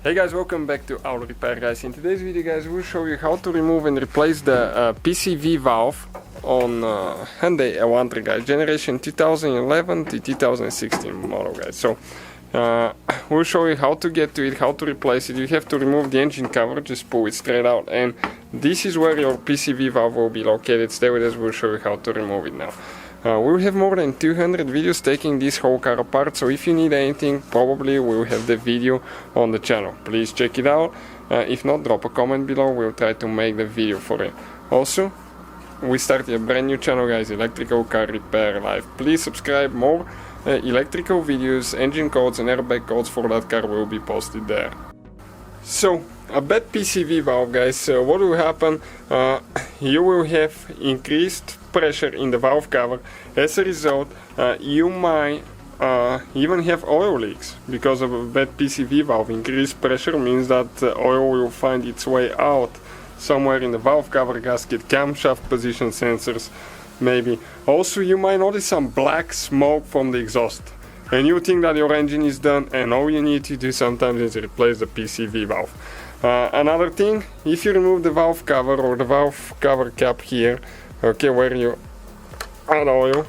Hey guys, welcome back to Auto Repair guys. In today's video guys, we'll show you how to remove and replace the PCV valve on Hyundai Elantra guys, generation 2011 to 2016 model guys. So we'll show you how to get to it, how to replace it. You have to remove the engine cover, just pull it straight out, and this is where your PCV valve will be located. Stay with us, we'll show you how to remove it now. We'll have more than 200 videos taking this whole car apart, so if you need anything, probably we'll have the video on the channel. Please check it out. If not, drop a comment below, we'll try to make the video for you. Also, we started a brand new channel guys, Electrical Car Repair Live. Please subscribe. More electrical videos, engine codes and airbag codes for that car will be posted there. So, a bad PCV valve guys, what will happen? You will have increased pressure in the valve cover. As a result, you might even have oil leaks because of a bad PCV valve. Increased pressure means that oil will find its way out somewhere in the valve cover gasket, camshaft position sensors maybe. Also, you might notice some black smoke from the exhaust, and you think that your engine is done, and all you need to do sometimes is replace the PCV valve. Another thing, if you remove the valve cover or the valve cover cap here, okay, where you add oil,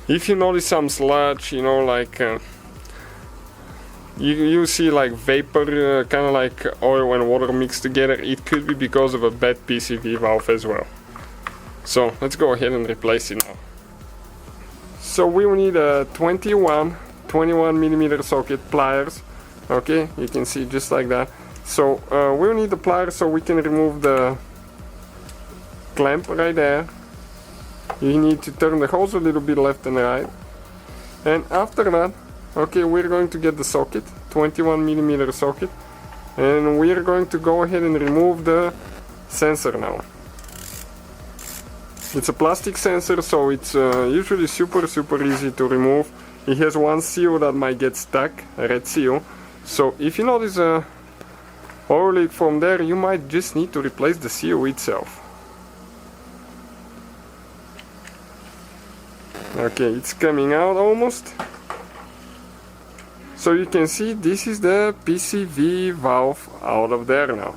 if you notice some sludge, you know, like you see like vapor, kind of like oil and water mixed together, it could be because of a bad PCV valve as well. So let's go ahead and replace it now. So we will need a 21 millimeter socket pliers. Okay, you can see just like that. So we'll need the pliers so we can remove the clamp right there. You need to turn the hose a little bit left and right, and after that, okay, we're going to get the socket, 21 millimeter socket, and we're going to go ahead and remove the sensor now. It's a plastic sensor, so it's usually super easy to remove. It has one seal that might get stuck, a red seal, so if you notice a oil leak from there, you might just need to replace the seal itself. Okay, it's coming out almost. So you can see this is the PCV valve out of there now.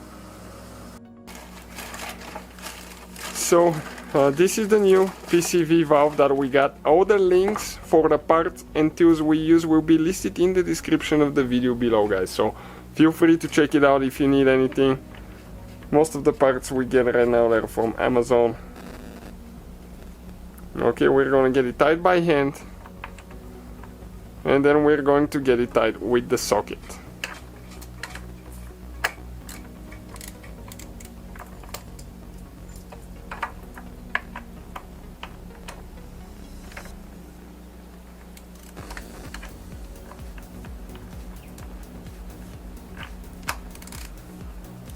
So this is the new PCV valve that we got. All the links for the parts and tools we use will be listed in the description of the video below guys. So feel free to check it out if you need anything. Most of the parts we get right now are from Amazon. Okay, we're going to get it tied by hand, and then we're going to get it tied with the socket.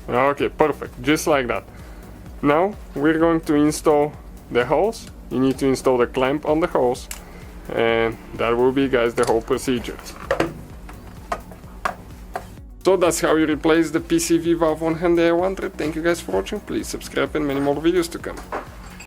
Okay, perfect, just like that. Now we're going to install the hose. You need to install the clamp on the hose, and that will be guys the whole procedure. So that's how you replace the PCV valve on Hyundai Elantra. Thank you guys for watching, please subscribe and many more videos to come.